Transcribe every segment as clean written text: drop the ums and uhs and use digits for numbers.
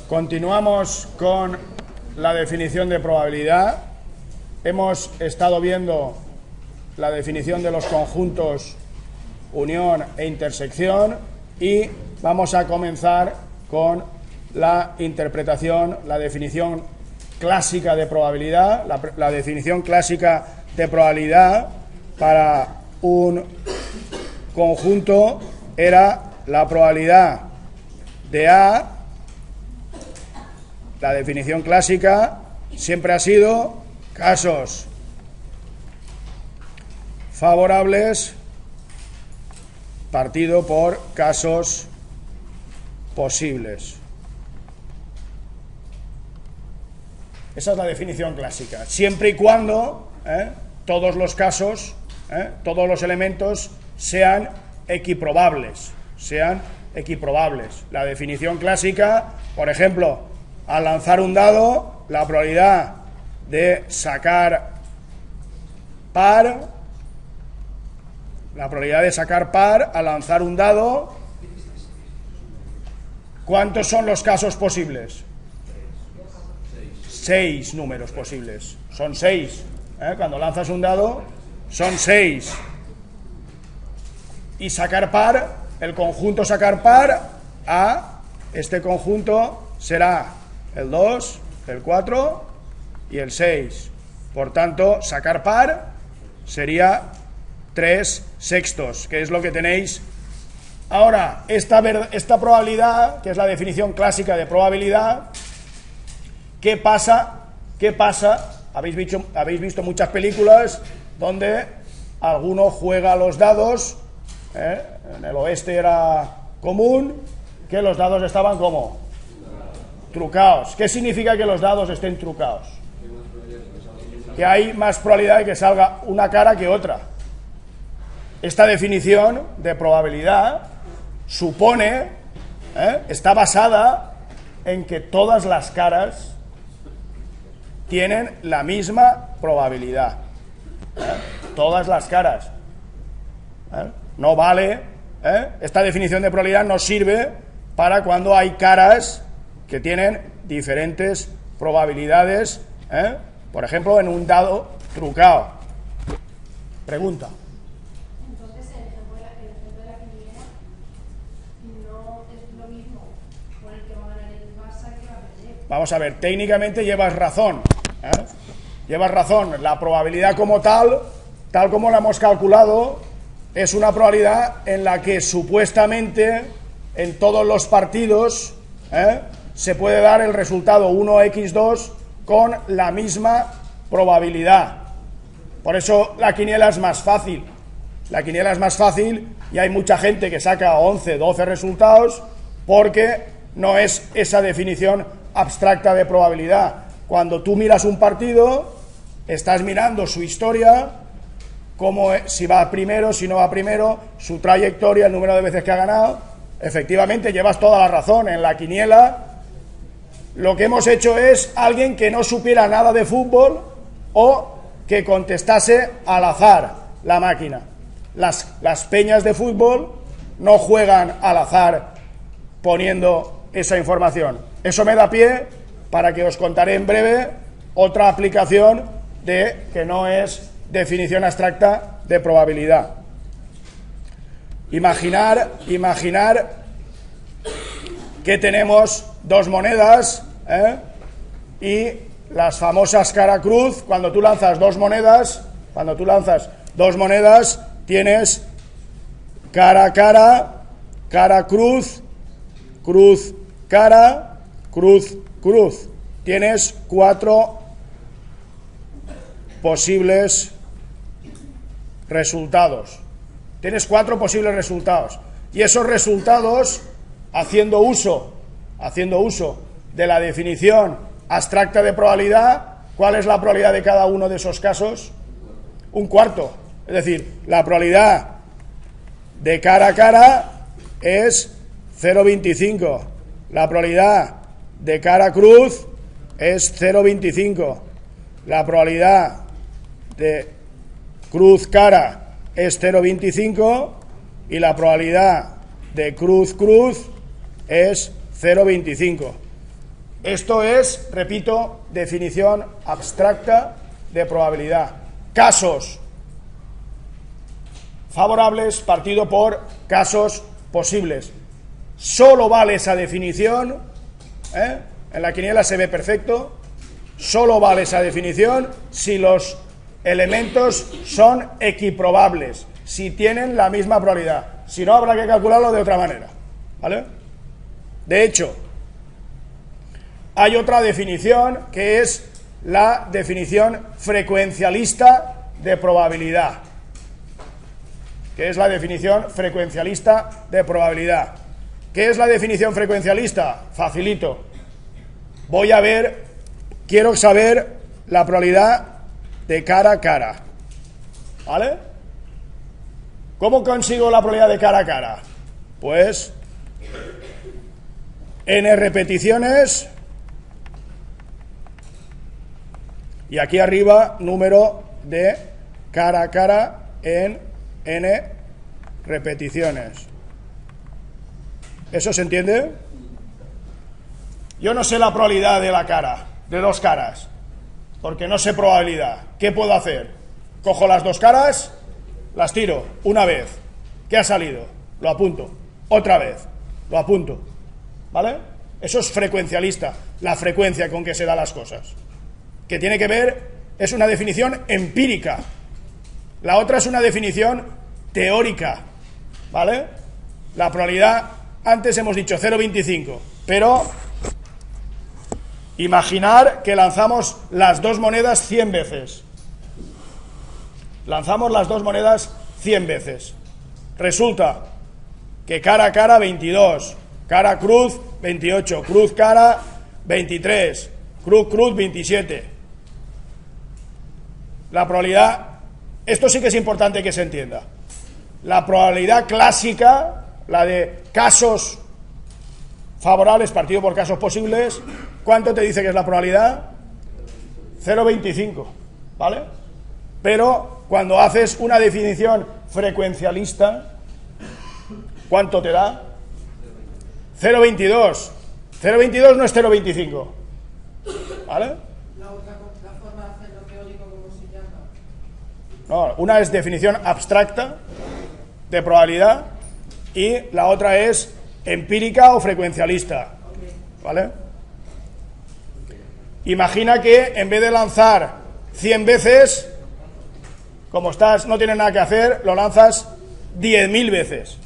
Continuamos con la definición de probabilidad. Hemos estado viendo la definición de los conjuntos unión e intersección y vamos a comenzar con la interpretación, la definición clásica de probabilidad. La definición clásica de probabilidad para un conjunto era la probabilidad de A. La definición clásica siempre ha sido casos favorables partido por casos posibles. Esa es la definición clásica. Siempre y cuando todos los casos, todos los elementos sean equiprobables. La definición clásica, por ejemplo, al lanzar un dado, la probabilidad de sacar par, al lanzar un dado, ¿cuántos son los casos posibles? 6 números posibles. Son 6. Cuando lanzas un dado, son 6. Y sacar par, el conjunto sacar par, A, este conjunto será el 2, el 4 y el 6. Por tanto, sacar par sería 3 sextos, que es lo que tenéis. Ahora, esta probabilidad, que es la definición clásica de probabilidad, ¿qué pasa? Habéis visto muchas películas donde alguno juega a los dados. En el oeste era común que los dados estaban como trucados. ¿Qué significa que los dados estén trucados? Que hay más probabilidad de que salga una cara que otra. Esta definición de probabilidad supone, está basada en que todas las caras tienen la misma probabilidad. Todas las caras. No vale, esta definición de probabilidad no sirve para cuando hay caras que tienen diferentes probabilidades, por ejemplo, en un dado trucado. Pregunta. Entonces, el ejemplo de la quiniela no es lo mismo con el que va a ganar el Barça que va a perder. Vamos a ver, técnicamente llevas razón. Llevas razón. La probabilidad como tal como la hemos calculado, es una probabilidad en la que supuestamente en todos los partidos se puede dar el resultado 1x2 con la misma probabilidad. Por eso la quiniela es más fácil. La quiniela es más fácil y hay mucha gente que saca 11, 12 resultados porque no es esa definición abstracta de probabilidad. Cuando tú miras un partido, estás mirando su historia, si va primero, si no va primero, su trayectoria, el número de veces que ha ganado. Efectivamente, llevas toda la razón. En la quiniela lo que hemos hecho es alguien que no supiera nada de fútbol o que contestase al azar la máquina. Las peñas de fútbol no juegan al azar poniendo esa información. Eso me da pie para que os contaré en breve otra aplicación de que no es definición abstracta de probabilidad. Imaginar que tenemos dos monedas y las famosas cara cruz. Cuando tú lanzas dos monedas, tienes cara cruz, cruz cara, cruz cruz. Tienes 4 posibles resultados. Y esos resultados, haciendo uso de la definición abstracta de probabilidad, ¿cuál es la probabilidad de cada uno de esos casos? Un cuarto. Es decir, la probabilidad de cara a cara es 0,25. La probabilidad de cara cruz es 0,25. La probabilidad de cruz cara es 0,25 y la probabilidad de cruz cruz es 0,25. Esto es, repito, definición abstracta de probabilidad. Casos favorables partido por casos posibles. Solo vale esa definición, en la quiniela se ve perfecto, solo vale esa definición si los elementos son equiprobables, si tienen la misma probabilidad. Si no, habrá que calcularlo de otra manera, ¿vale? De hecho, hay otra definición que es la definición frecuencialista de probabilidad. ¿Qué es la definición frecuencialista de probabilidad? ¿Qué es la definición frecuencialista? Facilito. Quiero saber la probabilidad de cara a cara, ¿vale? ¿Cómo consigo la probabilidad de cara a cara? Pues n repeticiones y aquí arriba número de cara a cara en n repeticiones. ¿Eso se entiende? Yo no sé la probabilidad de la cara, de dos caras, porque no sé probabilidad. ¿Qué puedo hacer? Cojo las dos caras, las tiro una vez. ¿Qué ha salido? Lo apunto. Otra vez. Lo apunto. ¿Vale? Eso es frecuencialista, la frecuencia con que se dan las cosas. Que tiene que ver, es una definición empírica. La otra es una definición teórica. ¿Vale? La probabilidad, antes hemos dicho 0,25, pero imaginar que lanzamos las dos monedas 100 veces. Lanzamos las dos monedas 100 veces. Resulta que cara a cara 22, cara cruz 28, cruz cara 23, cruz cruz 27. La probabilidad, esto sí que es importante que se entienda. La probabilidad clásica, la de casos favorables partido por casos posibles, ¿cuánto te dice que es la probabilidad? 0,25, ¿vale? Pero cuando haces una definición frecuencialista, ¿cuánto te da? 0,22. 0,22 no es 0,25, ¿vale? La forma de hacerlo teórico, ¿cómo se llama? No, una es definición abstracta de probabilidad y la otra es empírica o frecuencialista, ¿vale? Imagina que en vez de lanzar 100 veces, como estás, no tienes nada que hacer, lo lanzas 10.000 veces.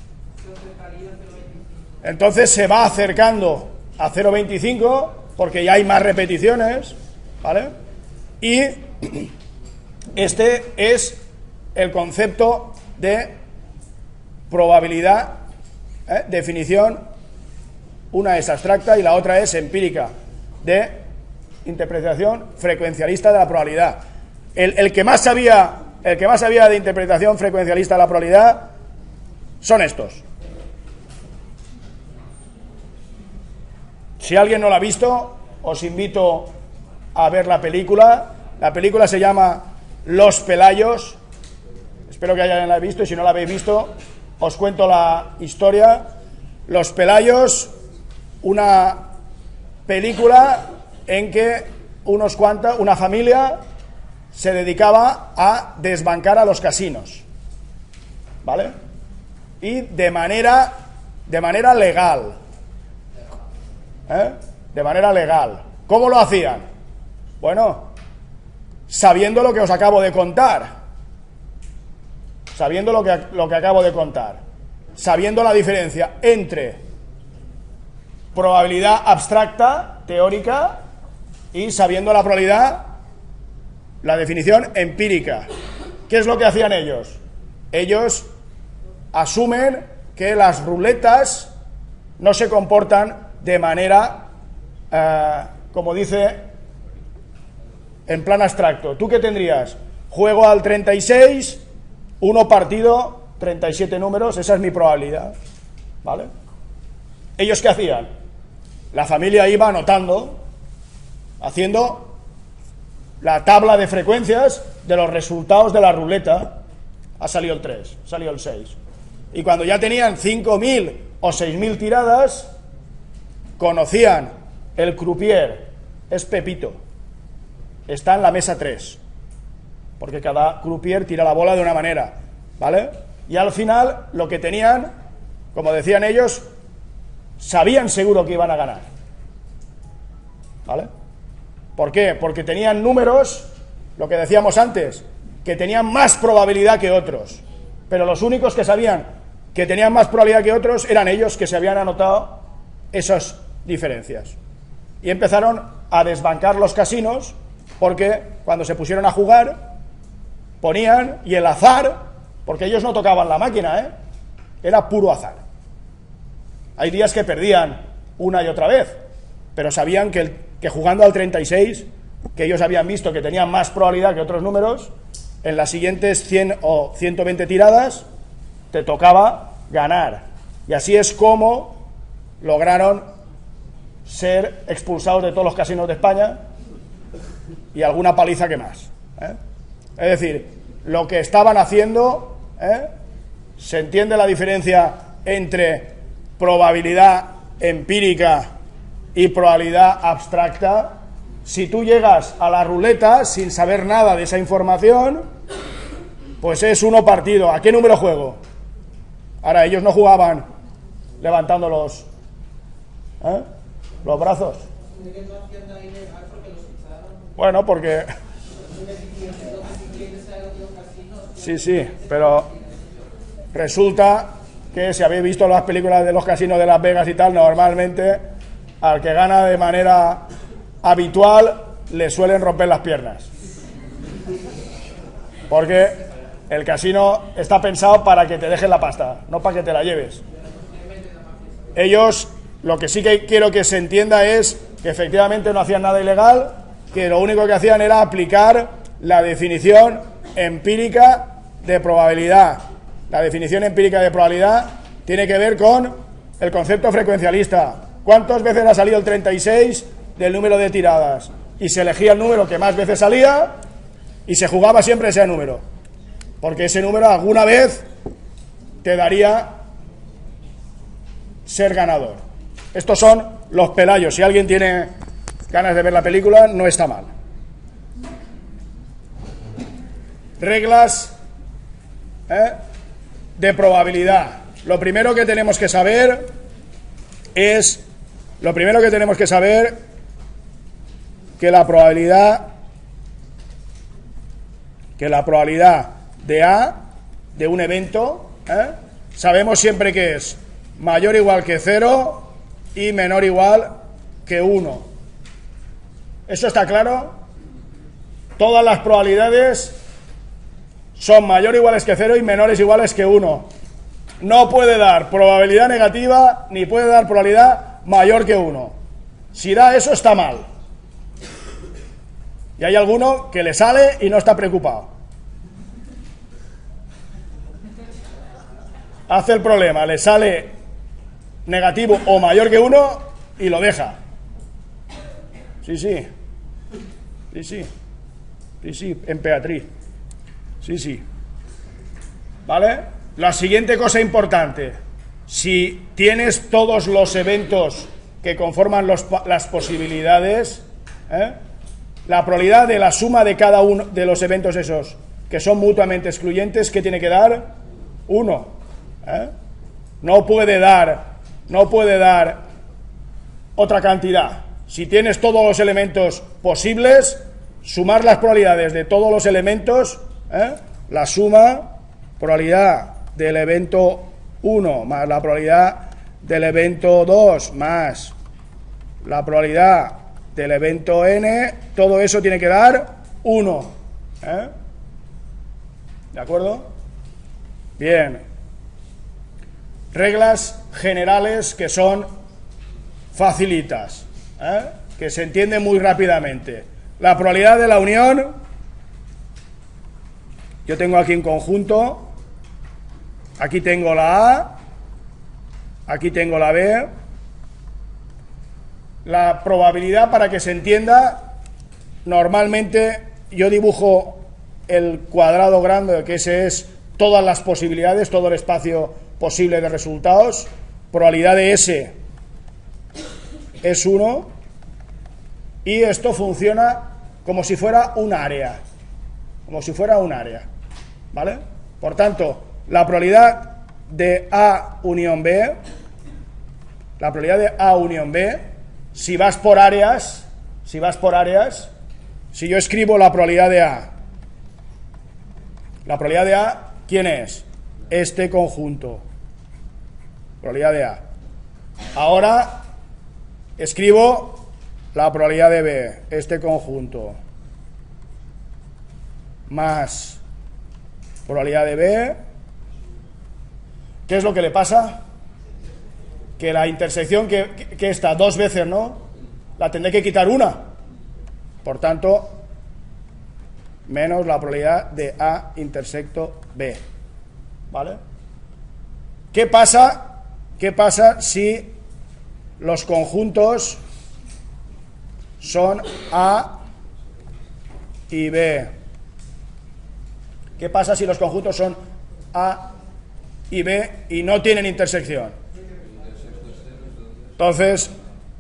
Entonces se va acercando a 0,25 porque ya hay más repeticiones, ¿vale? Y este es el concepto de probabilidad, definición, una es abstracta y la otra es empírica, de interpretación frecuencialista de la probabilidad. El que más sabía de interpretación frecuencialista de la probabilidad son estos. Si alguien no la ha visto, os invito a ver la película. La película se llama Los Pelayos. Espero que alguien la haya visto y si no la habéis visto, os cuento la historia. Los Pelayos, una película en que una familia se dedicaba a desbancar a los casinos, ¿vale? Y de manera legal, de manera legal. ¿Cómo lo hacían? Bueno, sabiendo lo que os acabo de contar, sabiendo lo que acabo de contar, sabiendo la diferencia entre probabilidad abstracta, teórica, y sabiendo la probabilidad, la definición empírica. ¿Qué es lo que hacían ellos? Ellos asumen que las ruletas no se comportan de manera, como dice, en plan abstracto. ¿Tú qué tendrías? Juego al 36, 1 partido, 37 números, esa es mi probabilidad, ¿vale? ¿Ellos qué hacían? La familia iba anotando, haciendo la tabla de frecuencias de los resultados de la ruleta. Ha salido el 3, ha salido el 6. Y cuando ya tenían 5.000 o 6.000 tiradas, conocían el croupier es Pepito, está en la mesa 3, porque cada croupier tira la bola de una manera, ¿vale? Y al final lo que tenían, como decían ellos, sabían seguro que iban a ganar, ¿vale? ¿Por qué? Porque tenían números, lo que decíamos antes, que tenían más probabilidad que otros, pero los únicos que sabían que tenían más probabilidad que otros eran ellos, que se habían anotado esas diferencias. Y empezaron a desbancar los casinos, porque cuando se pusieron a jugar ponían, y el azar, porque ellos no tocaban la máquina, era puro azar. Hay días que perdían una y otra vez, pero sabían que jugando al 36, que ellos habían visto que tenían más probabilidad que otros números, en las siguientes 100 o 120 tiradas te tocaba ganar. Y así es como lograron ser expulsados de todos los casinos de España, y alguna paliza que más, Es decir, lo que estaban haciendo, se entiende la diferencia entre probabilidad empírica y probabilidad abstracta. Si tú llegas a la ruleta sin saber nada de esa información, pues es 1 partido. ¿A qué número juego? Ahora, ellos no jugaban levantando los brazos. Bueno, porque... Sí, pero resulta que si habéis visto las películas de los casinos de Las Vegas y tal, normalmente al que gana de manera habitual le suelen romper las piernas, porque el casino está pensado para que te dejen la pasta, no para que te la lleves. Ellos, lo que sí que quiero que se entienda es que efectivamente no hacían nada ilegal, que lo único que hacían era aplicar la definición empírica de probabilidad. La definición empírica de probabilidad tiene que ver con el concepto frecuencialista. ¿Cuántas veces ha salido el 36 del número de tiradas? Y se elegía el número que más veces salía y se jugaba siempre ese número, porque ese número alguna vez te daría ser ganador. Estos son los Pelayos. Si alguien tiene ganas de ver la película, no está mal. Reglas de probabilidad. Lo primero que tenemos que saber que la probabilidad de A, de un evento, sabemos siempre que es mayor o igual que 0 y menor o igual que 1. ¿Eso está claro? Todas las probabilidades son mayor o iguales que 0 y menores o iguales que 1. No puede dar probabilidad negativa ni puede dar probabilidad mayor que 1. Si da eso, está mal. Y hay alguno que le sale y no está preocupado. Hace el problema, le sale negativo o mayor que 1 y lo deja. Sí, emperatriz. Sí. ¿Vale? La siguiente cosa importante: si tienes todos los eventos que conforman las posibilidades, la probabilidad de la suma de cada uno de los eventos esos que son mutuamente excluyentes, ¿qué tiene que dar? 1. No puede dar otra cantidad. Si tienes todos los elementos posibles, sumar las probabilidades de todos los elementos, la suma, probabilidad del evento 1 más la probabilidad del evento 2 más la probabilidad del evento n, todo eso tiene que dar 1. ¿De acuerdo? Bien. Reglas generales que son facilitas, que se entienden muy rápidamente. La probabilidad de la unión, yo tengo aquí en conjunto, aquí tengo la A, aquí tengo la B. La probabilidad, para que se entienda, normalmente yo dibujo el cuadrado grande, que ese es todas las posibilidades, todo el espacio posible de resultados. Probabilidad de S es 1, y esto funciona como si fuera un área. Como si fuera un área. ¿Vale? Por tanto, la probabilidad de A unión B, si vas por áreas, si yo escribo la probabilidad de A, ¿quién es? Este conjunto. Probabilidad de A. Ahora escribo la probabilidad de B, este conjunto, más probabilidad de B. ¿Qué es lo que le pasa? Que la intersección que está dos veces, ¿no? La tendré que quitar una. Por tanto, menos la probabilidad de A intersecto B. ¿Vale? ¿Qué pasa si los conjuntos son A y B? ¿Qué pasa si los conjuntos son A y B y no tienen intersección? Entonces,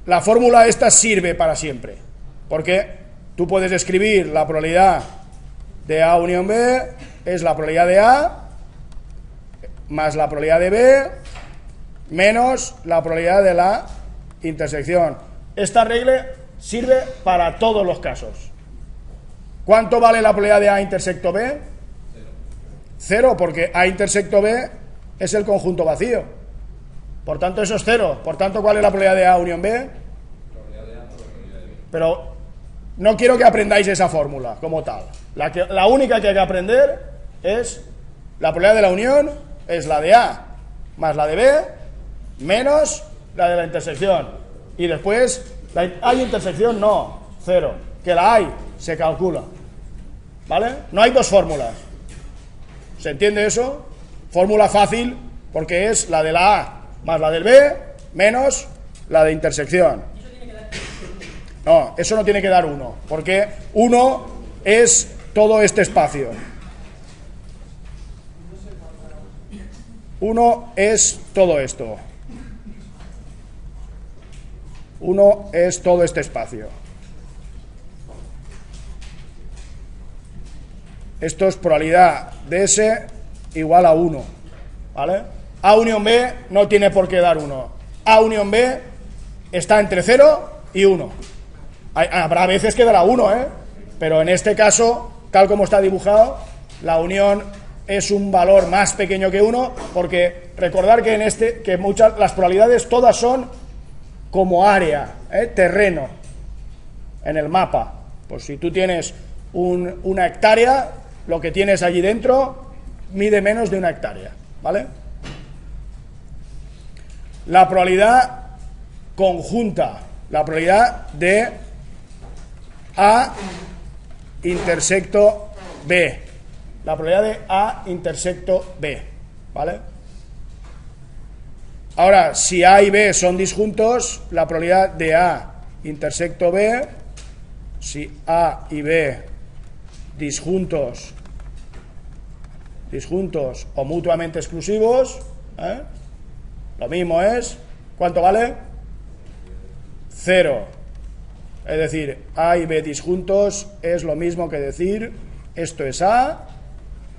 la fórmula esta sirve para siempre, porque tú puedes escribir la probabilidad de A unión B, es la probabilidad de A, más la probabilidad de B, menos la probabilidad de la intersección. Esta regla sirve para todos los casos. ¿Cuánto vale la probabilidad de A intersecto B? 0, porque A intersecto B es el conjunto vacío. Por tanto, eso es 0. Por tanto, ¿cuál es la probabilidad de A unión B? Pero no quiero que aprendáis esa fórmula como tal. La única que hay que aprender es la probabilidad de la unión, es la de A más la de B, menos la de la intersección. Y después, ¿hay intersección? No, 0. Que la hay, se calcula. ¿Vale? No hay dos fórmulas. ¿Se entiende eso? Fórmula fácil, porque es la de la A más la del B, menos la de intersección. No, eso no tiene que dar 1, porque 1 es todo este espacio. 1 es todo esto. 1 es todo este espacio. Esto es probabilidad de S igual a 1, ¿vale? A unión B no tiene por qué dar 1. A unión B está entre 0 y 1. Habrá veces que dará 1, pero en este caso, tal como está dibujado, la unión es un valor más pequeño que 1, porque recordar que las probabilidades todas son como área, terreno, en el mapa. Pues si tú tienes una hectárea, lo que tienes allí dentro mide menos de una hectárea, ¿vale? La probabilidad conjunta, la probabilidad de A intersecto B, la probabilidad de A intersecto B, ¿vale? Ahora, si A y B son disjuntos, la probabilidad de A intersecto B, si A y B disjuntos o mutuamente exclusivos, lo mismo es, ¿cuánto vale? 0. Es decir, A y B disjuntos es lo mismo que decir, esto es A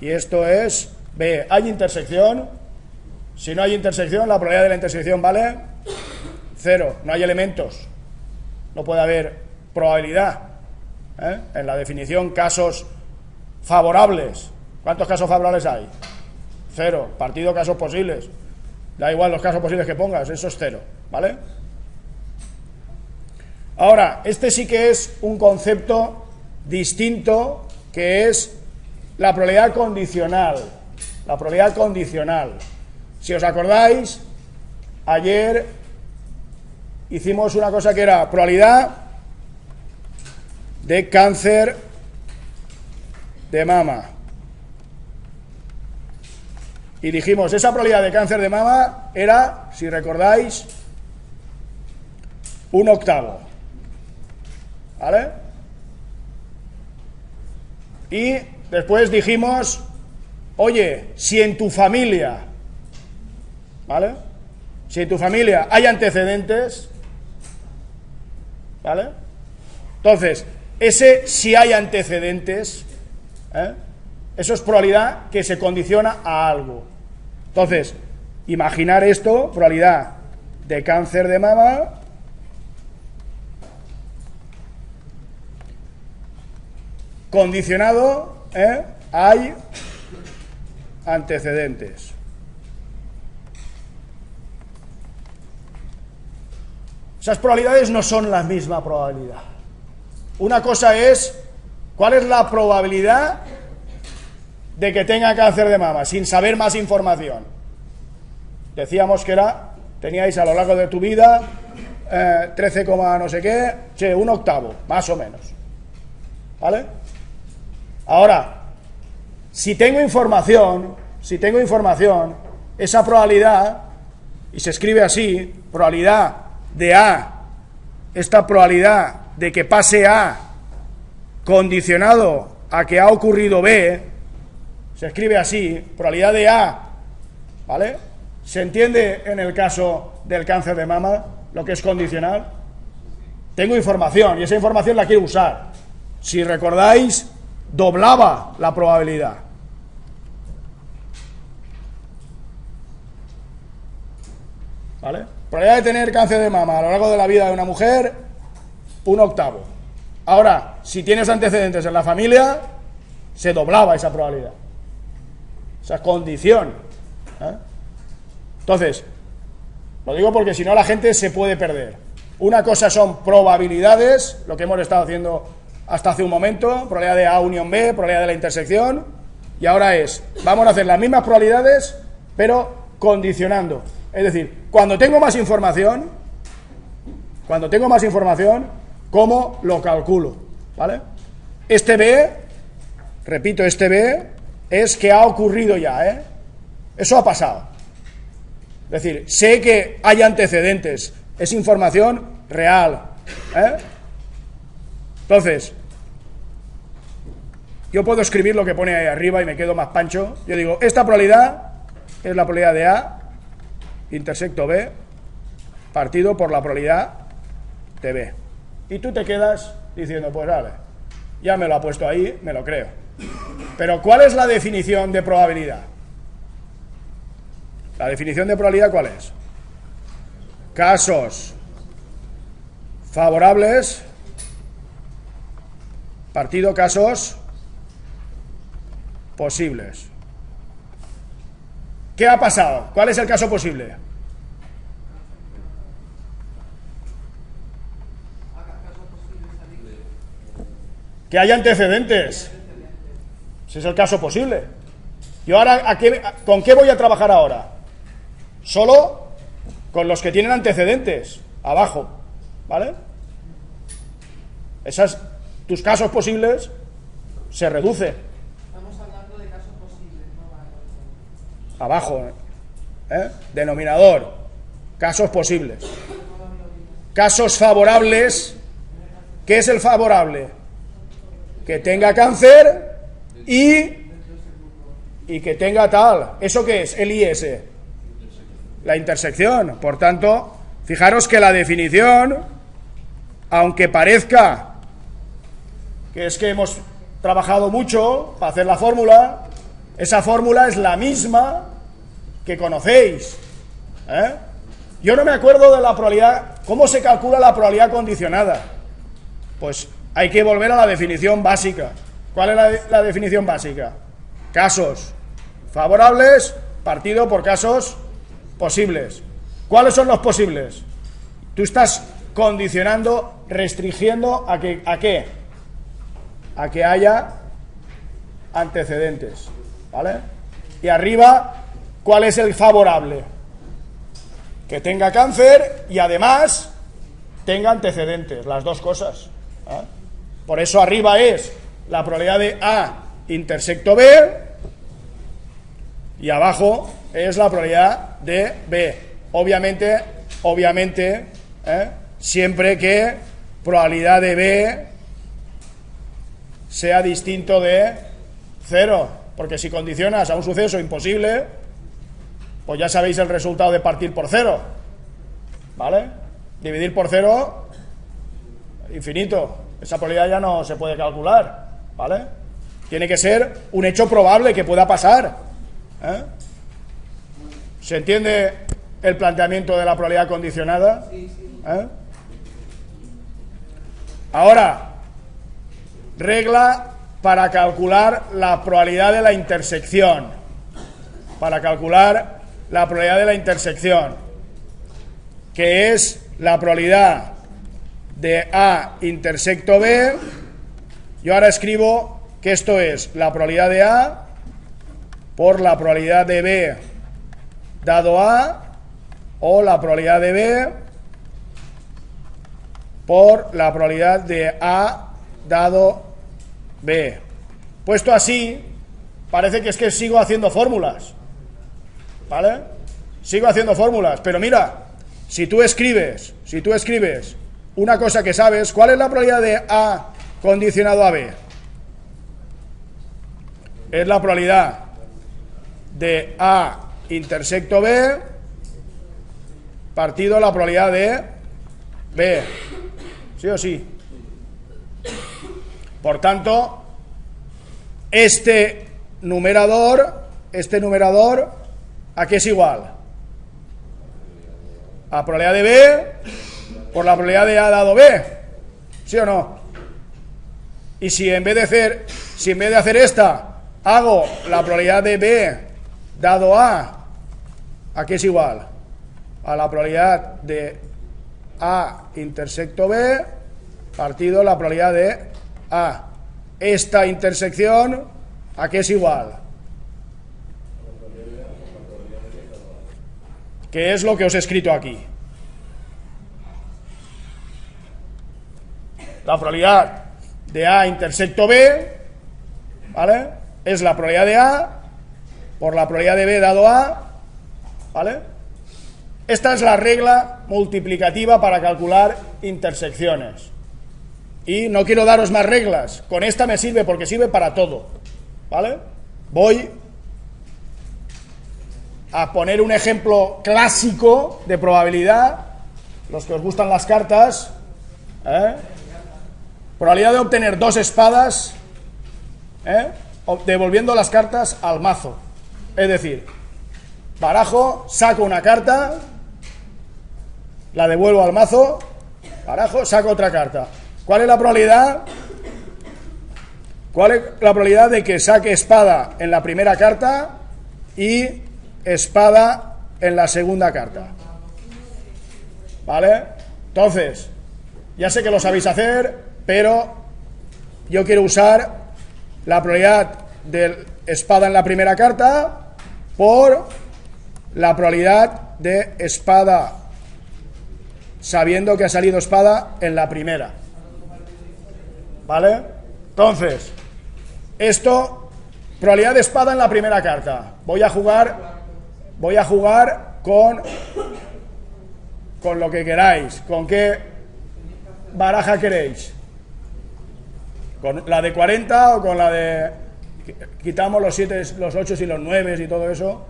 y esto es B. ¿Hay intersección? Si no hay intersección, la probabilidad de la intersección vale 0. No hay elementos. No puede haber probabilidad. En la definición, casos favorables. ¿Cuántos casos favorables hay? 0. Partido casos posibles. Da igual los casos posibles que pongas, eso es 0, ¿vale? Ahora, este sí que es un concepto distinto, que es la probabilidad condicional. La probabilidad condicional. Si os acordáis, ayer hicimos una cosa que era probabilidad de cáncer de mama. Y dijimos, esa probabilidad de cáncer de mama era, si recordáis, 1/8. ¿Vale? Y después dijimos, oye, si en tu familia, ¿vale? Si en tu familia hay antecedentes, ¿vale? Entonces, ese si hay antecedentes, eso es probabilidad que se condiciona a algo. Entonces, imaginar esto, probabilidad de cáncer de mama condicionado, hay antecedentes. Esas probabilidades no son la misma probabilidad. Una cosa es, ¿cuál es la probabilidad de que tenga cáncer de mama? Sin saber más información. Decíamos que teníais a lo largo de tu vida 13, no sé qué, un octavo, más o menos. ¿Vale? Ahora, si tengo información, esa probabilidad, y se escribe así, probabilidad de A, esta probabilidad de que pase A condicionado a que ha ocurrido B, se escribe así, probabilidad de A, ¿vale? ¿Se entiende en el caso del cáncer de mama lo que es condicional? Tengo información y esa información la quiero usar. Si recordáis, doblaba la probabilidad. ¿Vale? Probabilidad de tener cáncer de mama a lo largo de la vida de una mujer, 1/8. Ahora, si tienes antecedentes en la familia, se doblaba esa probabilidad. Esa condición. Entonces, lo digo porque si no la gente se puede perder. Una cosa son probabilidades, lo que hemos estado haciendo hasta hace un momento, probabilidad de A unión B, probabilidad de la intersección, y ahora vamos a hacer las mismas probabilidades, pero condicionando. Es decir, cuando tengo más información, ¿cómo lo calculo? ¿Vale? Este B, repito, este B es que ha ocurrido ya, Eso ha pasado. Es decir, sé que hay antecedentes, es información real, Entonces, yo puedo escribir lo que pone ahí arriba y me quedo más pancho. Yo digo, esta probabilidad es la probabilidad de A intersecto B partido por la probabilidad de B. Y tú te quedas diciendo, pues vale, ya me lo ha puesto ahí, me lo creo. Pero ¿cuál es la definición de probabilidad? ¿La definición de probabilidad cuál es? Casos favorables partido casos posibles. ¿Qué ha pasado? ¿Cuál es el caso posible? Que haya antecedentes. Ese es el caso posible. Yo ahora, ¿con qué voy a trabajar ahora? Solo con los que tienen antecedentes, abajo, ¿vale? Tus casos posibles se reducen. Estamos hablando de casos posibles, no abajo, denominador, casos posibles. Casos favorables. ¿Qué es el favorable? Que tenga cáncer y que tenga tal. ¿Eso qué es? El IS. La intersección. Por tanto, fijaros que la definición, aunque parezca que es que hemos trabajado mucho para hacer la fórmula, esa fórmula es la misma que conocéis. Yo no me acuerdo de la probabilidad. ¿Cómo se calcula la probabilidad condicionada? Pues hay que volver a la definición básica. ¿Cuál es la definición básica? Casos favorables partido por casos posibles. ¿Cuáles son los posibles? Tú estás condicionando, restringiendo ¿a qué? A que haya antecedentes, ¿vale? Y arriba, ¿cuál es el favorable? Que tenga cáncer y además tenga antecedentes, las dos cosas. Por eso arriba es la probabilidad de A intersecto B y abajo es la probabilidad de B. Obviamente, siempre que probabilidad de B sea distinto de 0, porque si condicionas a un suceso imposible, pues ya sabéis el resultado de partir por 0, ¿vale? Dividir por 0, infinito, Esa probabilidad ya no se puede calcular, ¿vale? Tiene que ser un hecho probable que pueda pasar, ¿eh? ¿Se entiende el planteamiento de la probabilidad condicionada? ¿Eh? Ahora, regla para calcular la probabilidad de la intersección. Para calcular la probabilidad de la intersección, que es la probabilidad de A intersecto B. Yo ahora escribo que esto es la probabilidad de A por la probabilidad de B dado A, o la probabilidad de B por la probabilidad de A dado B. Puesto así, parece que es que sigo haciendo fórmulas, ¿vale? Sigo haciendo fórmulas, pero mira, si tú escribes una cosa que sabes, ¿cuál es la probabilidad de A condicionado a B? Es la probabilidad de A intersecto B partido la probabilidad de B, ¿sí o sí? Por tanto, este numerador, ¿a qué es igual? A probabilidad de B por la probabilidad de A dado B, ¿sí o no? Y si en vez de hacer esta, hago la probabilidad de B dado ¿a qué es igual? A la probabilidad de A intersecto B partido la probabilidad de A. Esta intersección, ¿a qué es igual? ¿Qué es lo que os he escrito aquí? La probabilidad de A intersecto B, ¿vale? Es la probabilidad de A por la probabilidad de B dado A, ¿vale? Esta es la regla multiplicativa para calcular intersecciones. Y no quiero daros más reglas. Con esta me sirve porque sirve para todo, ¿vale? Voy a poner un ejemplo clásico de probabilidad. Los que os gustan las cartas, probabilidad de obtener 2 espadas, devolviendo las cartas al mazo. Es decir, barajo, saco una carta, la devuelvo al mazo, barajo, saco otra carta. ¿Cuál es la probabilidad? ¿Cuál es la probabilidad de que saque espada en la primera carta y espada en la segunda carta? ¿Vale? Entonces, ya sé que lo sabéis hacer, pero yo quiero usar la probabilidad de espada en la primera carta por la probabilidad de espada sabiendo que ha salido espada en la primera. ¿Vale? Entonces, esto, probabilidad de espada en la primera carta. Voy a jugar con lo que queráis. ¿Con qué baraja queréis? ¿Con la de 40 o con la de... quitamos los 7, los 8 y los 9 y todo eso?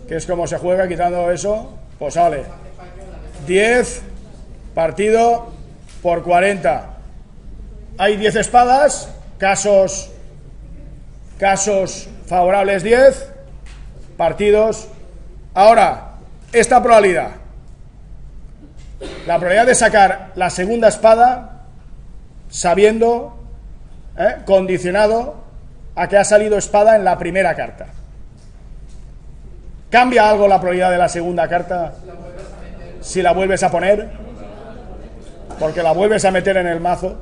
Que es como se juega quitando eso. Pues sale 10 partido por 40. Hay 10 espadas, casos favorables 10, partidos. Ahora, esta probabilidad, la probabilidad de sacar la segunda espada sabiendo, condicionado a que ha salido espada en la primera carta. ¿Cambia algo la probabilidad de la segunda carta si la vuelves a poner? Porque la vuelves a meter en el mazo,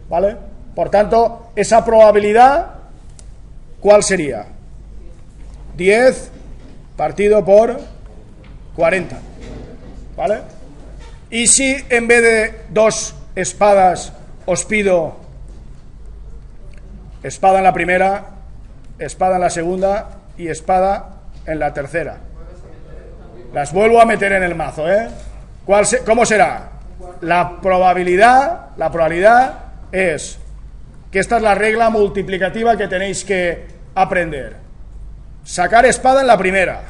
¿vale? Por tanto, esa probabilidad, ¿cuál sería? 10 partido por 40, ¿vale? Y si en vez de 2 espadas os pido espada en la primera, espada en la segunda y espada en la tercera, las vuelvo a meter en el mazo, ¿cómo será? La probabilidad es que esta es la regla multiplicativa que tenéis que aprender. Sacar espada en la primera.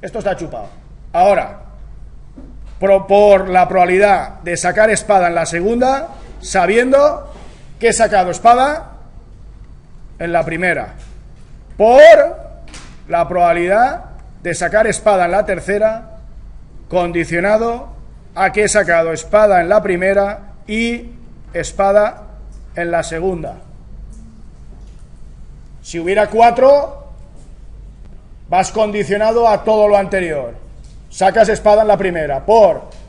Esto está chupado. Ahora, por la probabilidad de sacar espada en la segunda, sabiendo que he sacado espada en la primera, por la probabilidad de sacar espada en la tercera, condicionado a que he sacado espada en la primera y espada en la segunda. Si hubiera 4, vas condicionado a todo lo anterior. Sacas espada en la primera,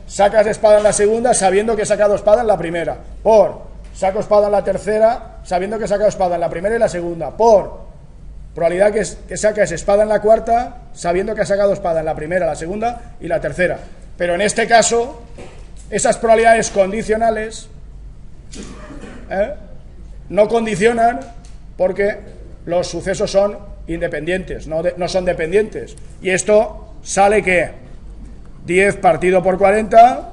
sacas espada en la segunda sabiendo que he sacado espada en la primera, saco espada en la tercera sabiendo que he sacado espada en la primera y la segunda, probabilidad que sacas espada en la cuarta sabiendo que has sacado espada en la primera, la segunda y la tercera. Pero en este caso, esas probabilidades condicionales no condicionan porque los sucesos son independientes, no son dependientes. Y esto sale que 10 partido por 40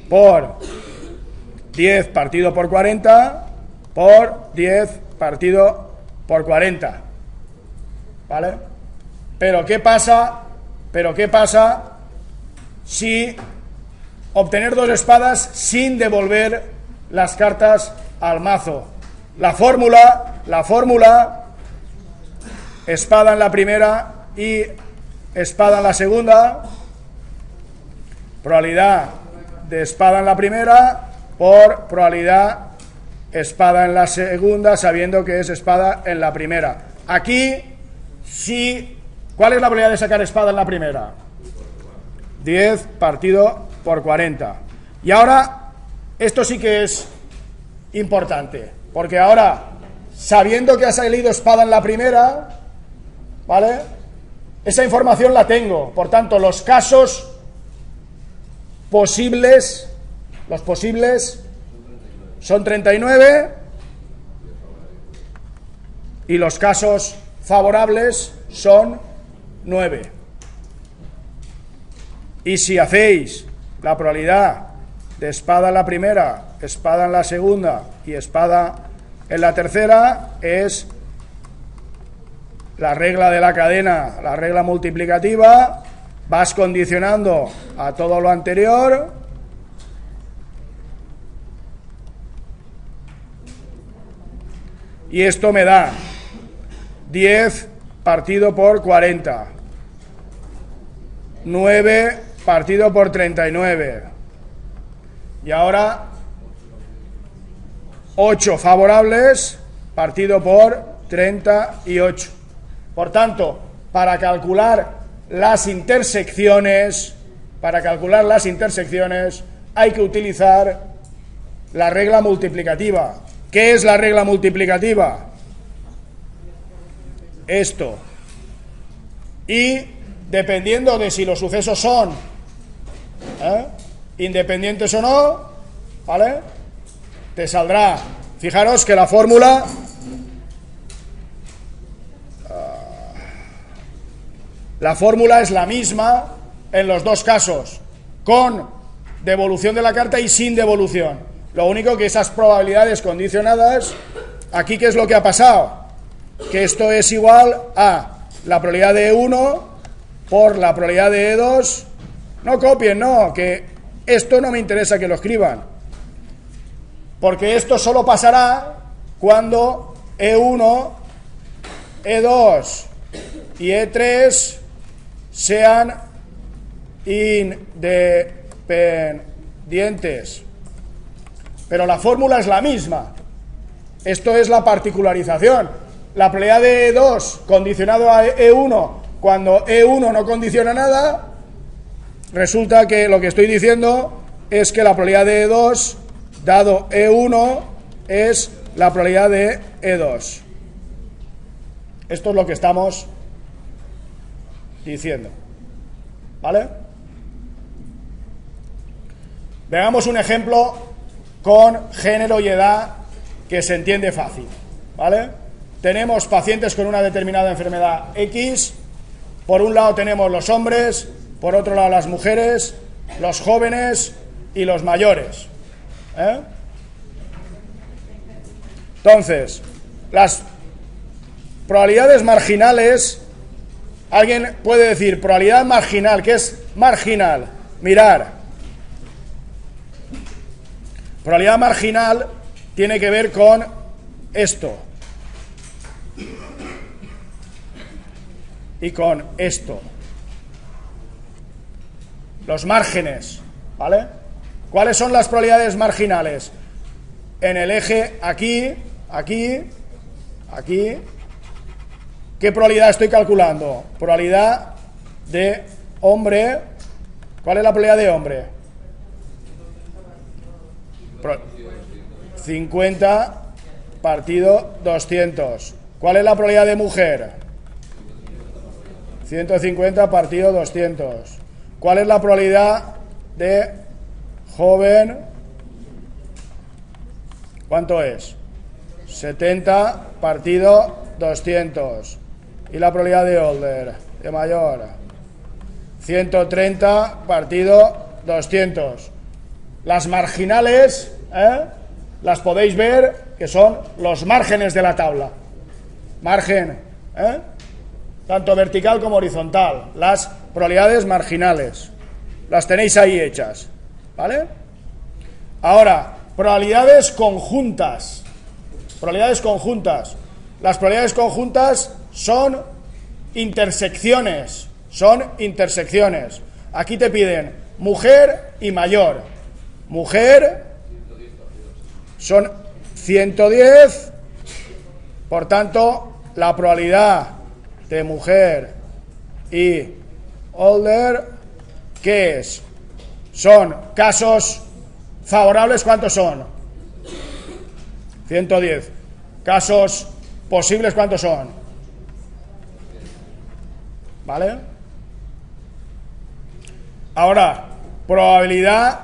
por 10 partido por 40 por 10 partido por 40. ¿Vale? Pero ¿qué pasa si obtener 2 espadas sin devolver las cartas al mazo? La fórmula, espada en la primera y espada en la segunda, probabilidad de espada en la primera por probabilidad espada en la segunda, sabiendo que es espada en la primera. Aquí, sí, ¿cuál es la probabilidad de sacar espada en la primera? 10 partido por 40. Y ahora, esto sí que es importante, porque ahora, sabiendo que ha salido espada en la primera, ¿vale? Esa información la tengo. Por tanto, los casos posibles, son 39 y los casos favorables son 9. Y si hacéis la probabilidad de espada en la primera, espada en la segunda y espada en la tercera, es la regla de la cadena, la regla multiplicativa, vas condicionando a todo lo anterior. Y esto me da 10 partido por 40, 9 partido por 39. Y ahora 8 favorables partido por 38. Por tanto, para calcular las intersecciones, hay que utilizar la regla multiplicativa. ¿Qué es la regla multiplicativa? Esto. Y dependiendo de si los sucesos son independientes o no, ¿vale? Te saldrá. Fijaros que la fórmula es la misma en los dos casos, con devolución de la carta y sin devolución. Lo único que esas probabilidades condicionadas, aquí ¿qué es lo que ha pasado? Que esto es igual a la probabilidad de E1 por la probabilidad de E2. No copien, no, que esto no me interesa que lo escriban, porque esto solo pasará cuando E1, E2 y E3 sean independientes. Pero la fórmula es la misma. Esto es la particularización. La probabilidad de E2 condicionado a E1, cuando E1 no condiciona nada, resulta que lo que estoy diciendo es que la probabilidad de E2 dado E1 es la probabilidad de E2. Esto es lo que estamos diciendo. ¿Vale? Veamos un ejemplo con género y edad que se entiende fácil, ¿vale? Tenemos pacientes con una determinada enfermedad X. Por un lado tenemos los hombres, por otro lado las mujeres, los jóvenes y los mayores. Entonces, las probabilidades marginales, alguien puede decir, probabilidad marginal, ¿qué es marginal? Mirar. Probabilidad marginal tiene que ver con esto. Y con esto. Los márgenes, ¿vale? ¿Cuáles son las probabilidades marginales? En el eje aquí, aquí, aquí. ¿Qué probabilidad estoy calculando? Probabilidad de hombre. ¿Cuál es la probabilidad de hombre? 50 partido 200. ¿Cuál es la probabilidad de mujer? 150 partido 200. ¿Cuál es la probabilidad de joven? ¿Cuánto es? 70 partido 200. ¿Y la probabilidad de older, de mayor? 130 partido 200. Las marginales, las podéis ver, que son los márgenes de la tabla. Margen, tanto vertical como horizontal. Las probabilidades marginales. Las tenéis ahí hechas, ¿vale? Ahora, probabilidades conjuntas. Probabilidades conjuntas. Las probabilidades conjuntas son intersecciones. Son intersecciones. Aquí te piden mujer y mayor. Mujer son 110. Por tanto, la probabilidad de mujer y older, ¿qué es? Son casos favorables, ¿cuántos son? 110. Casos posibles, ¿cuántos son? ¿Vale? Ahora, probabilidad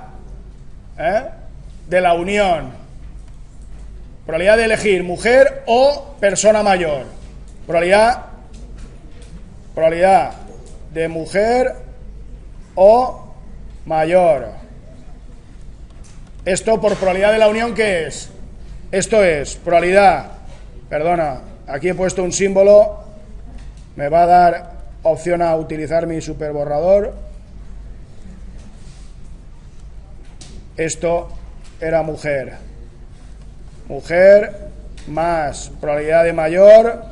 de la unión. Probabilidad de elegir mujer o persona mayor. Probabilidad de mujer o mayor. Esto por probabilidad de la unión, ¿qué es? Esto es probabilidad, perdona, aquí he puesto un símbolo, me va a dar opción a utilizar mi superborrador. Esto era mujer. Mujer más probabilidad de mayor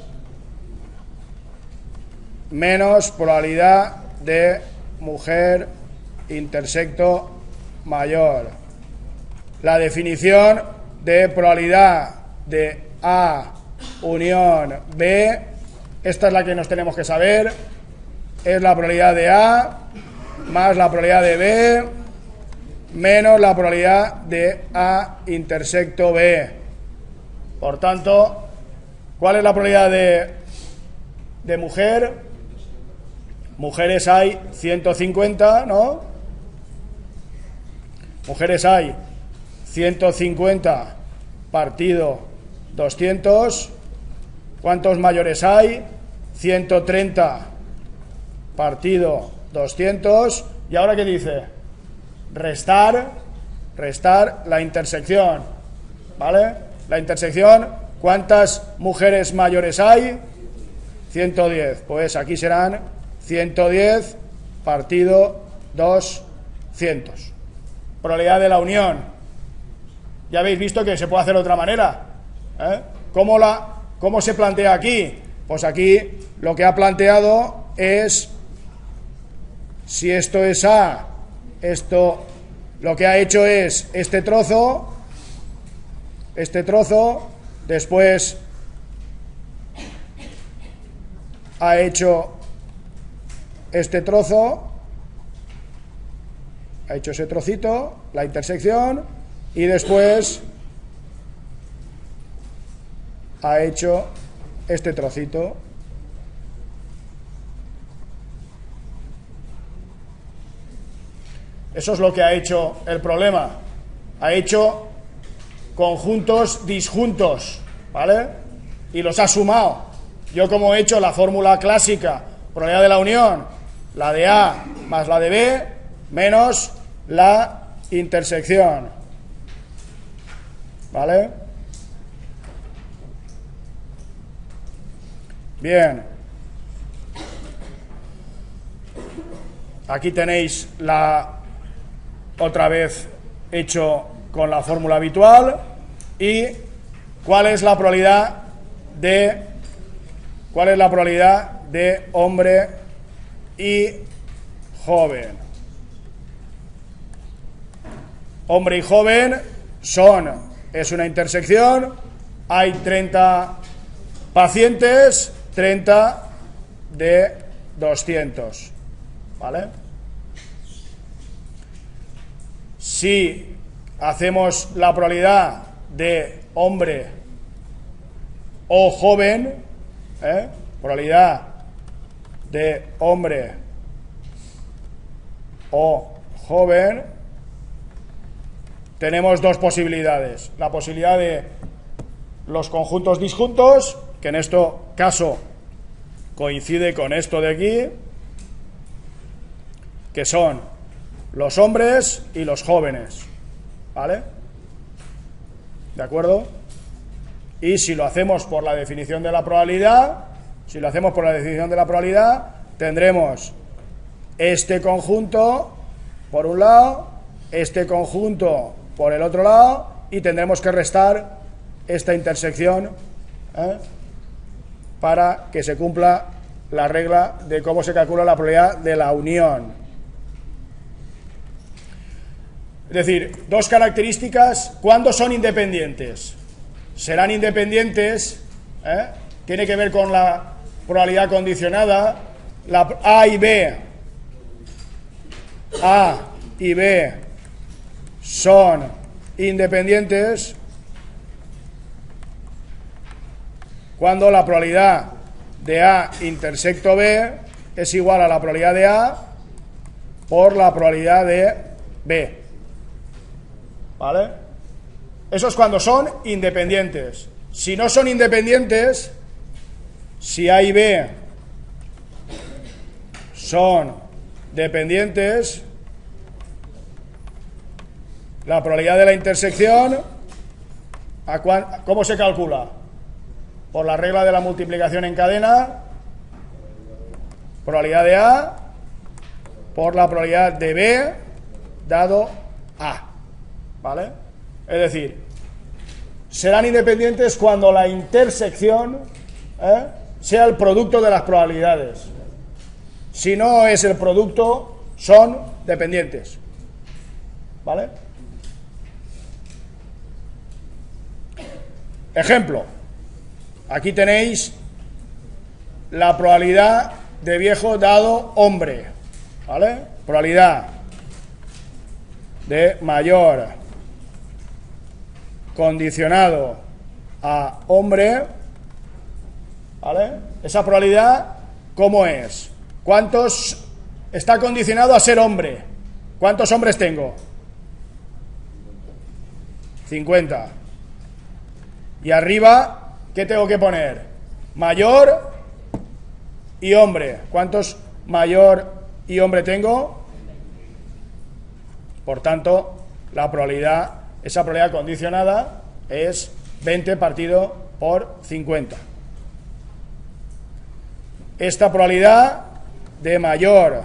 menos probabilidad de mujer intersecto mayor. La definición de probabilidad de A unión B, esta es la que nos tenemos que saber, es la probabilidad de A más la probabilidad de B menos la probabilidad de A intersecto B. Por tanto, ¿cuál es la probabilidad de mujer? Mujeres hay 150, ¿no? Mujeres hay 150 partido 200. ¿Cuántos mayores hay? 130 partido 200. ¿Y ahora qué dice? Restar la intersección, ¿vale? La intersección, ¿cuántas mujeres mayores hay? 110. Pues aquí serán 110 partido 200. Probabilidad de la unión. Ya habéis visto que se puede hacer de otra manera. ¿Cómo se plantea aquí? Pues aquí lo que ha planteado es, si esto es A, esto lo que ha hecho es este trozo, después ha hecho este trozo, ha hecho ese trocito, la intersección, y después ha hecho este trocito. Eso es lo que ha hecho el problema. Ha hecho conjuntos disjuntos, ¿vale? Y los ha sumado. Yo, como he hecho la fórmula clásica, probabilidad de la unión, la de A más la de B, menos la intersección, ¿vale? Bien. Aquí tenéis otra vez hecho con la fórmula habitual. ¿Y cuál es la probabilidad de hombre y joven? Hombre y joven es una intersección, hay 30 pacientes, 30 de 200, ¿vale? Si hacemos la probabilidad de hombre o joven, probabilidad de hombre o joven, tenemos dos posibilidades. La posibilidad de los conjuntos disjuntos, que en este caso coincide con esto de aquí, que son los hombres y los jóvenes, ¿vale? ¿De acuerdo? Y si lo hacemos por la definición de la probabilidad, tendremos este conjunto por un lado, este conjunto por el otro lado, y tendremos que restar esta intersección para que se cumpla la regla de cómo se calcula la probabilidad de la unión. Es decir, dos características. ¿Cuándo son independientes? Serán independientes, tiene que ver con la probabilidad condicionada, la A y B son independientes cuando la probabilidad de A intersecto B es igual a la probabilidad de A por la probabilidad de B, ¿vale? Eso es cuando son independientes. Si no son independientes, si A y B son dependientes, la probabilidad de la intersección, ¿cómo se calcula? Por la regla de la multiplicación en cadena, probabilidad de A por la probabilidad de B dado A, ¿vale? Es decir, serán independientes cuando la intersección sea el producto de las probabilidades. Si no es el producto, son dependientes, ¿vale? Ejemplo. Aquí tenéis la probabilidad de viejo dado hombre, ¿vale? Probabilidad de mayor condicionado a hombre, ¿vale? Esa probabilidad, ¿cómo es? ¿Cuántos está condicionado a ser hombre? ¿Cuántos hombres tengo? 50. Y arriba, ¿qué tengo que poner? Mayor y hombre. ¿Cuántos mayor y hombre tengo? Por tanto, la probabilidad, esa probabilidad condicionada es 20 partido por 50. Esta probabilidad de mayor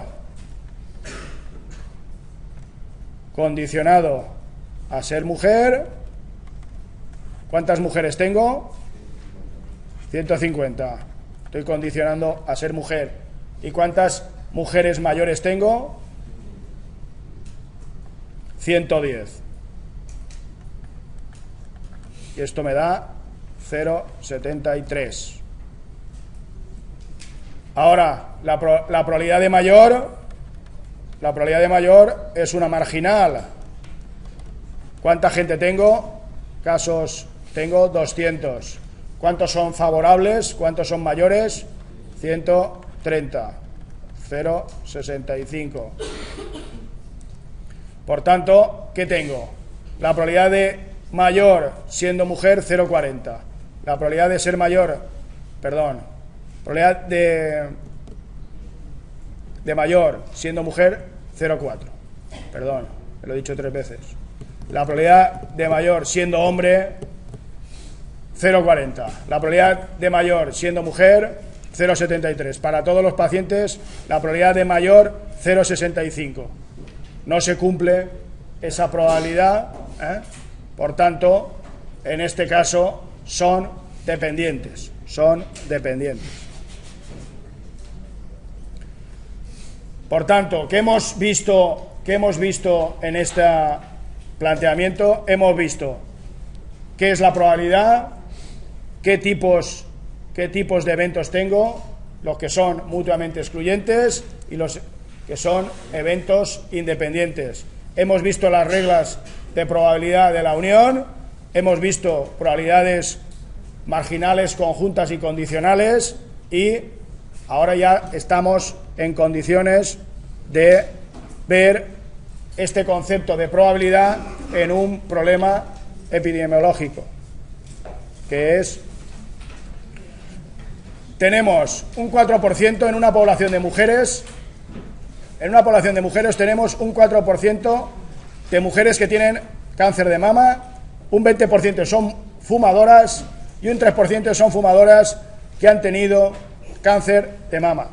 condicionado a ser mujer, ¿cuántas mujeres tengo? 150. Estoy condicionando a ser mujer. ¿Y cuántas mujeres mayores tengo? 110. Y esto me da 0,73. Ahora, la probabilidad de mayor es una marginal. ¿Cuánta gente tengo? Casos tengo 200. ¿Cuántos son favorables? ¿Cuántos son mayores? 130. 0,65. Por tanto, ¿qué tengo? La probabilidad de mayor siendo mujer, 0,40. La probabilidad de ser mayor, probabilidad de mayor siendo mujer, 0,4. Perdón, me lo he dicho 3 veces. La probabilidad de mayor siendo hombre, 0,40. La probabilidad de mayor siendo mujer, 0,73. Para todos los pacientes, la probabilidad de mayor, 0,65. No se cumple esa probabilidad, Por tanto, en este caso son dependientes. Son dependientes. Por tanto, ¿qué hemos visto en este planteamiento? Hemos visto qué es la probabilidad, qué tipos de eventos tengo, los que son mutuamente excluyentes y los que son eventos independientes. Hemos visto las reglas de probabilidad de la unión, hemos visto probabilidades marginales, conjuntas y condicionales, y ahora ya estamos en condiciones de ver este concepto de probabilidad en un problema epidemiológico, que es: tenemos un 4% en una población de mujeres. En una población de mujeres tenemos un 4% de mujeres que tienen cáncer de mama, un 20% son fumadoras y un 3% son fumadoras que han tenido cáncer de mama.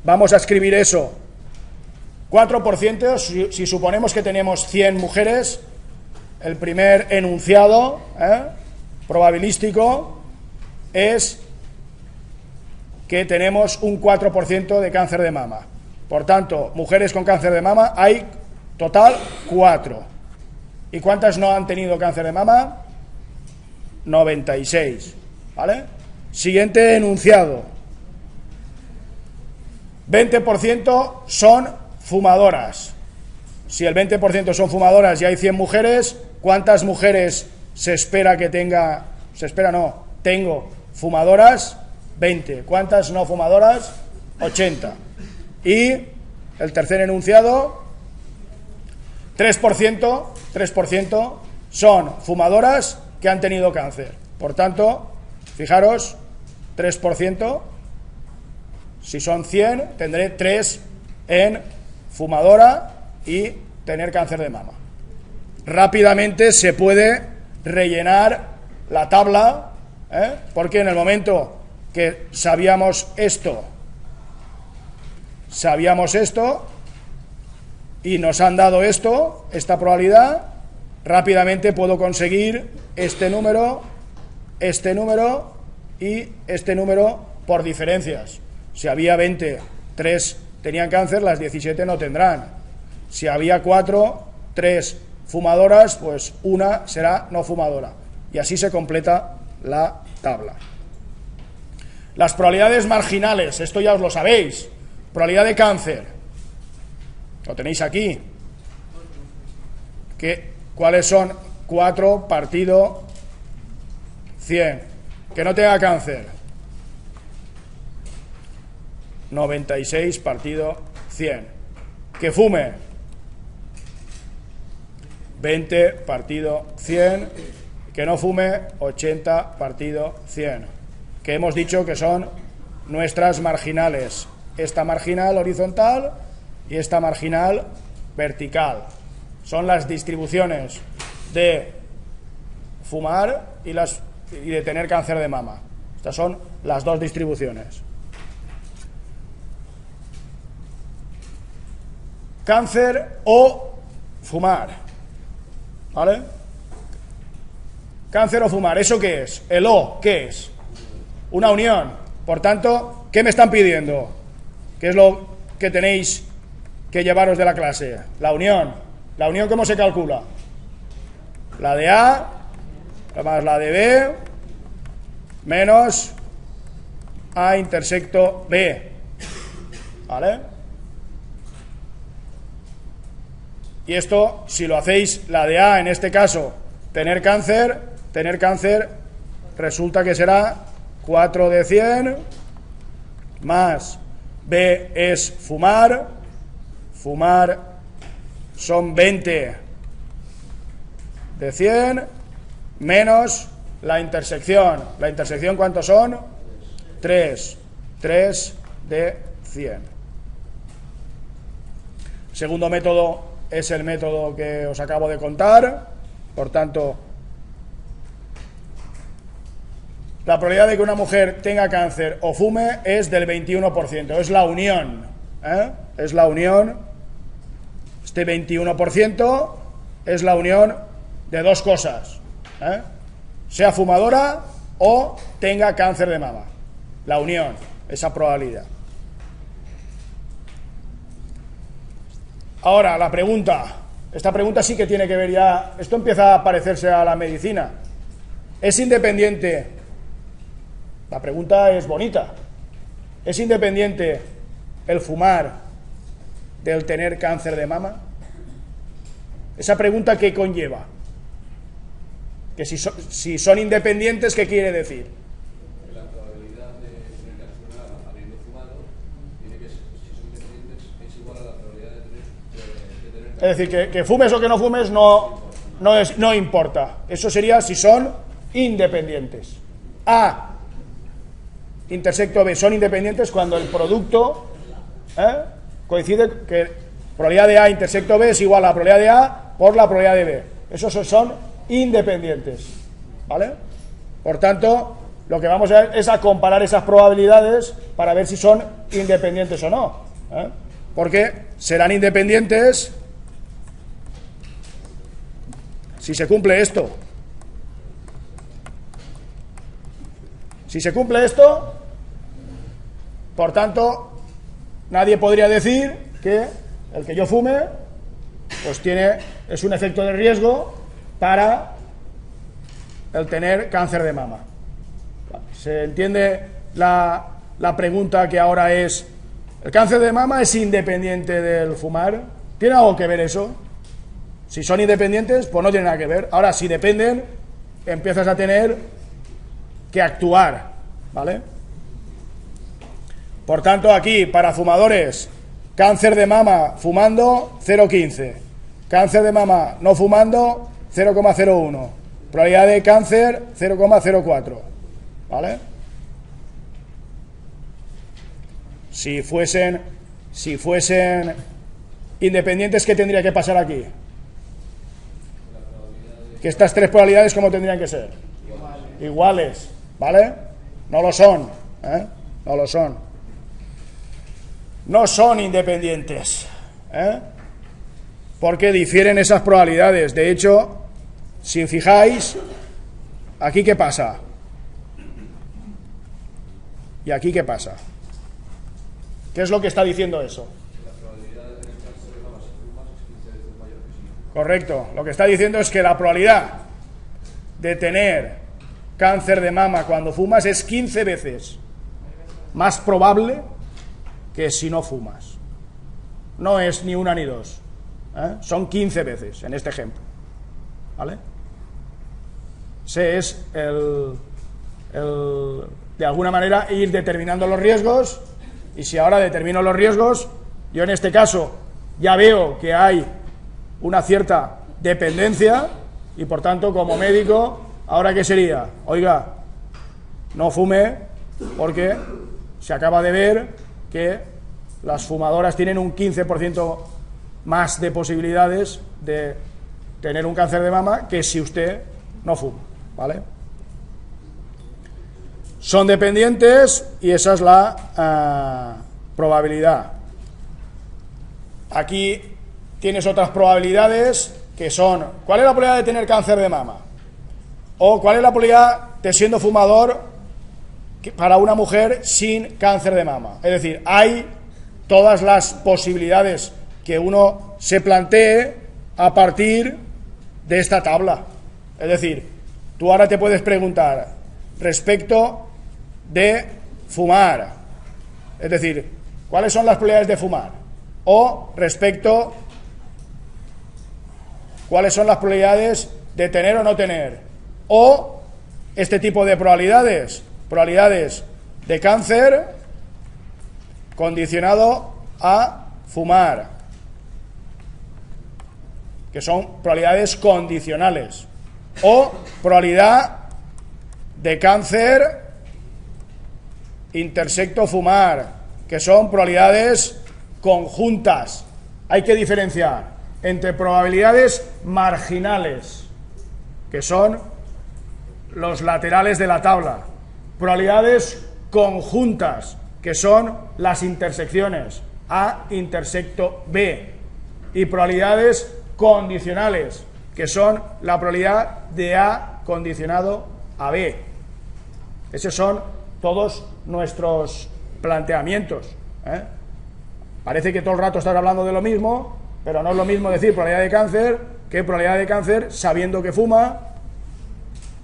Vamos a escribir eso. 4%, si suponemos que tenemos 100 mujeres, el primer enunciado probabilístico es que tenemos un 4% de cáncer de mama. Por tanto, mujeres con cáncer de mama hay total 4. ¿Y cuántas no han tenido cáncer de mama? 96. ¿Vale? Siguiente enunciado. 20% son fumadoras. Si el 20% son fumadoras y hay 100 mujeres, ¿cuántas mujeres se espera que tenga? Tengo fumadoras 20. ¿Cuántas no fumadoras? 80. Y el tercer enunciado, 3% son fumadoras que han tenido cáncer. Por tanto, fijaros, 3%, si son 100, tendré 3 en fumadora y tener cáncer de mama. Rápidamente se puede rellenar la tabla, porque en el momento que sabíamos esto y nos han dado esta probabilidad, rápidamente puedo conseguir este número y este número por diferencias. Si había 20, 3 tenían cáncer, las 17 no tendrán. Si había 4, 3 fumadoras, pues una será no fumadora. Y así se completa la tabla. Las probabilidades marginales, esto ya os lo sabéis. Probabilidad de cáncer, lo tenéis aquí. ¿Cuáles son? 4 partido 100. Que no tenga cáncer, 96 partido 100. Que fume, 20 partido 100. Que no fume, 80 partido 100. Que hemos dicho que son nuestras marginales. Esta marginal horizontal y esta marginal vertical. Son las distribuciones de fumar y de tener cáncer de mama. Estas son las dos distribuciones. Cáncer o fumar. ¿Vale? Cáncer o fumar, ¿eso qué es? El O, ¿qué es? Una unión. Por tanto, ¿qué me están pidiendo? ¿Qué es lo que tenéis que llevaros de la clase? La unión. ¿La unión cómo se calcula? La de A más la de B menos A intersecto B. ¿Vale? Y esto, si lo hacéis, la de A, en este caso, tener cáncer, resulta que será 4 de 100 más B es fumar son 20 de 100 menos la intersección. ¿La intersección cuántos son? 3 de 100. Segundo método es el método que os acabo de contar. Por tanto, la probabilidad de que una mujer tenga cáncer o fume es del 21%. Es la unión. Es la unión. Este 21% es la unión de dos cosas, sea fumadora o tenga cáncer de mama. La unión, esa probabilidad. Ahora, la pregunta. Esta pregunta sí que tiene que ver ya... Esto empieza a parecerse a la medicina. ¿Es independiente? La pregunta es bonita. ¿Es independiente el fumar del tener cáncer de mama? Esa pregunta, ¿qué conlleva? Que si son independientes, ¿qué quiere decir? La probabilidad de tener cáncer de mama habiendo fumado tiene que ser, si son independientes, es igual a la probabilidad de tener cáncer. Es decir, que fumes o que no fumes no importa. Eso sería si son independientes. A intersecto B son independientes cuando el producto coincide, que probabilidad de A intersecto B es igual a la probabilidad de A por la probabilidad de B. Esos son independientes, ¿vale? Por tanto, lo que vamos a ver es a comparar esas probabilidades para ver si son independientes o no, porque serán independientes si se cumple esto. Si se cumple esto, por tanto, nadie podría decir que el que yo fume pues es un efecto de riesgo para el tener cáncer de mama. ¿Se entiende la pregunta que ahora es: ¿el cáncer de mama es independiente del fumar? ¿Tiene algo que ver eso? Si son independientes, pues no tiene nada que ver. Ahora, si dependen, empiezas a tener que actuar, ¿vale? Por tanto, aquí, para fumadores, cáncer de mama fumando, 0,15. Cáncer de mama no fumando, 0,01. Probabilidad de cáncer, 0,04. ¿Vale? Si fuesen independientes, ¿qué tendría que pasar aquí? Que estas tres probabilidades, ¿cómo tendrían que ser? Iguales, ¿vale? No lo son, no lo son. No son independientes, porque difieren esas probabilidades. De hecho, si fijáis, ¿aquí qué pasa? ¿Y aquí qué pasa? ¿Qué es lo que está diciendo eso? Correcto. Lo que está diciendo es que la probabilidad de tener cáncer de mama cuando fumas es 15 veces más probable que si no fumas. No es ni una ni dos, son 15 veces en este ejemplo, ¿vale? Ese es de alguna manera ir determinando los riesgos. Y si ahora determino los riesgos, yo en este caso ya veo que hay una cierta dependencia y por tanto, como médico, ¿ahora qué sería? Oiga, no fume porque se acaba de ver que las fumadoras tienen un 15% más de posibilidades de tener un cáncer de mama que si usted no fuma, ¿vale? Son dependientes y esa es la probabilidad. Aquí tienes otras probabilidades que son: ¿cuál es la probabilidad de tener cáncer de mama? O ¿cuál es la probabilidad de, siendo fumador, para una mujer sin cáncer de mama? Es decir, hay todas las posibilidades que uno se plantee a partir de esta tabla. Es decir, tú ahora te puedes preguntar respecto de fumar, es decir, ¿cuáles son las probabilidades de fumar? O respecto, ¿cuáles son las probabilidades de tener o no tener? O este tipo de probabilidades de cáncer condicionado a fumar, que son probabilidades condicionales, o probabilidad de cáncer intersecto fumar, que son probabilidades conjuntas. Hay que diferenciar entre probabilidades marginales, que son los laterales de la tabla, probabilidades conjuntas, que son las A intersecto B, y probabilidades condicionales, que son la probabilidad de A condicionado a B. Esos son todos nuestros planteamientos, ¿eh? Parece que todo el rato estás hablando de lo mismo, pero no es lo mismo decir probabilidad de cáncer que probabilidad de cáncer sabiendo que fuma.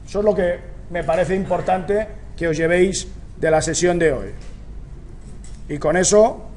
Eso es lo que me parece importante que os llevéis de la sesión de hoy. Y con eso